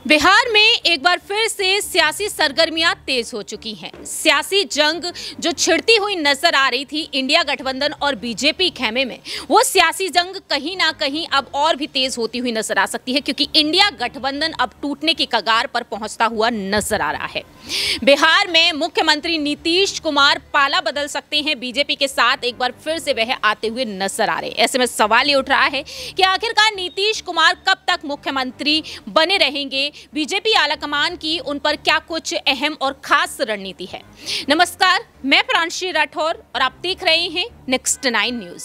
बिहार में एक बार फिर से सियासी सरगर्मियां तेज हो चुकी हैं। सियासी जंग जो छिड़ती हुई नजर आ रही थी इंडिया गठबंधन और बीजेपी खेमे में, वो सियासी जंग कहीं ना कहीं अब और भी तेज होती हुई नजर आ सकती है, क्योंकि इंडिया गठबंधन अब टूटने की कगार पर पहुंचता हुआ नजर आ रहा है। बिहार में मुख्यमंत्री नीतीश कुमार पाला बदल सकते हैं, बीजेपी के साथ एक बार फिर से वह आते हुए नजर आ रहे हैं। ऐसे में सवाल ये उठ रहा है कि आखिरकार नीतीश कुमार कब तक मुख्यमंत्री बने रहेंगे, बीजेपी आलाकमान की उन पर क्या कुछ अहम और खास रणनीति है। नमस्कार, मैं प्रांशी राठौर और आप देख रहे हैं नेक्स्ट 9 न्यूज।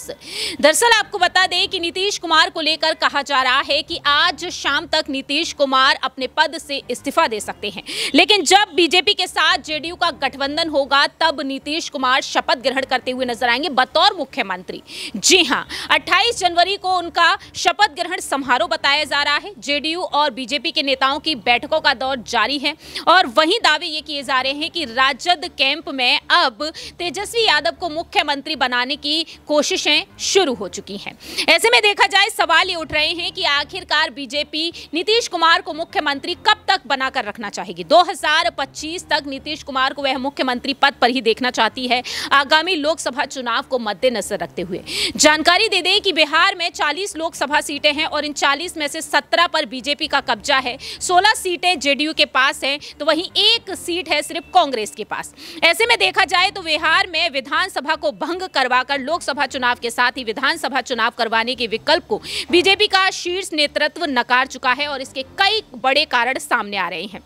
दरअसल आपको बता दें कि नीतीश कुमार को लेकर कहा जा रहा है कि आज शाम तक नीतीश कुमार अपने पद से इस्तीफा दे सकते हैं, लेकिन जब बीजेपी के साथ जेडीयू का गठबंधन होगा तब नीतीश कुमार शपथ ग्रहण करते हुए नजर आएंगे बतौर मुख्यमंत्री। जी हां, 28 जनवरी को उनका शपथ ग्रहण समारोह बताया जा रहा है। जेडीयू और बीजेपी के नेताओं की बैठकों का दौर जारी है और वहीं दावे ये किए जा रहे हैं कि राजद कैंप में अब तेजस्वी यादव को मुख्यमंत्री बनाने की कोशिशें शुरू हो चुकी हैं। ऐसे में देखा जाए, सवाल ये उठ रहे हैं कि आखिरकार बीजेपी नीतीश कुमार को मुख्यमंत्री कब तक बनाकर रखना चाहेगी। 2025 तक नीतीश कुमार को वह मुख्यमंत्री पद पर ही देखना चाहती है, आगामी लोकसभा चुनाव को मद्देनजर रखते हुए। जानकारी दे दें कि बिहार में 40 लोकसभा सीटें हैं और इन 40 में से 17 पर बीजेपी का कब्जा है, 16 सीटें जेडीयू के पास हैं, तो वहीं एक सीट है सिर्फ कांग्रेस के पास। ऐसे में देखा जाए तो बिहार में विधानसभा को भंग करवाकर लोकसभा चुनाव के साथ ही विधानसभा चुनाव करवाने के विकल्प को बीजेपी का शीर्ष नेतृत्व नकार चुका है और इसके कई बड़े कारण सामने आ रहे हैं।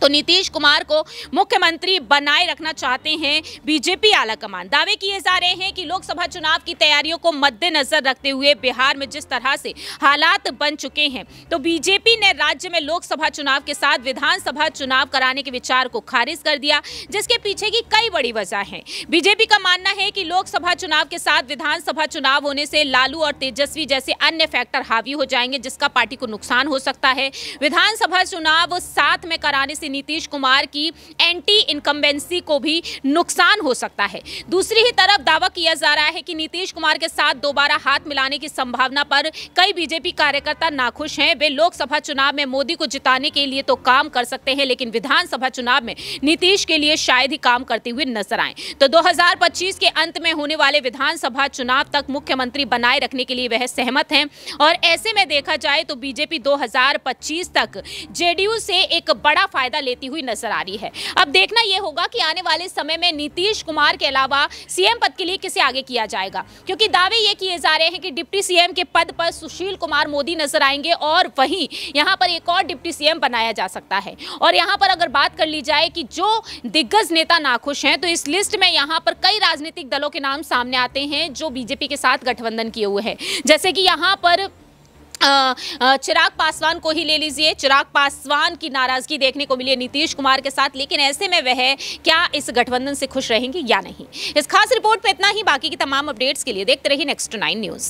तो नीतीश कुमार को मुख्यमंत्री बनाए रखना चाहते हैं बीजेपी आलाकमान। दावे किए जा रहे हैं कि लोकसभा चुनाव की तैयारियों को मद्देनजर रखते हुए बिहार में जिस तरह से हालात बन चुके हैं, तो बीजेपी ने राज्य में लोकसभा चुनाव के साथ विधानसभा चुनाव कराने के विचार को खारिज कर दिया, जिसके पीछे की कई बड़ी वजह है। बीजेपी का मानना है कि लोकसभा चुनाव के साथ विधानसभा चुनाव होने से लालू और तेजस्वी जैसे अन्य फैक्टर हावी हो जाएंगे, जिसका पार्टी को नुकसान हो सकता है। विधानसभा चुनाव साथ में कराने से नीतीश कुमार की एंटी इनकम्बेंसी को भी नुकसान हो सकता है। दूसरी ही तरफ दावा किया जा रहा है कि नीतीश कुमार के साथ दोबारा हाथ मिलाने की संभावना पर कई बीजेपी कार्यकर्ता नाखुश हैं। वे लोकसभा चुनाव में मोदी को जिताने के लिए तो काम कर सकते हैं, लेकिन विधानसभा चुनाव में नीतीश के लिए शायद ही काम करते हुए नजर आए। तो 2025 के अंत में होने वाले विधानसभा चुनाव तक मुख्यमंत्री बनाए रखने के लिए वह सहमत हैं और ऐसे में देखा जाए तो बीजेपी 2025 तक जेडीयू से एक बड़ा फायदा लेती हुई नजर आ रही है। अब देखना यह होगा कि आने वाले समय में नीतीश कुमार के अलावा सीएम पद के लिए किसे आगे किया जाएगा, क्योंकि दावे ये किए जा रहे हैं कि डिप्टी सीएम के पद पर सुशील कुमार मोदी नजर आएंगे और वहीं यहां पर एक और डिप्टी सीएम बनाया जा सकता है। और यहां पर अगर बात कर ली जाए कि जो दिग्गज नेता नाखुश हैं, तो इस लिस्ट में यहां पर कई राजनीतिक दलों के नाम सामने आते हैं जो बीजेपी के साथ गठबंधन किए हुए हैं। जैसे कि यहां पर चिराग पासवान को ही ले लीजिए। चिराग पासवान की नाराजगी देखने को मिली है नीतीश कुमार के साथ, लेकिन ऐसे में वह क्या इस गठबंधन से खुश रहेंगे या नहीं। इस खास रिपोर्ट पे इतना ही। बाकी की तमाम अपडेट्स के लिए देखते रहिए नेक्स्ट 9 न्यूज।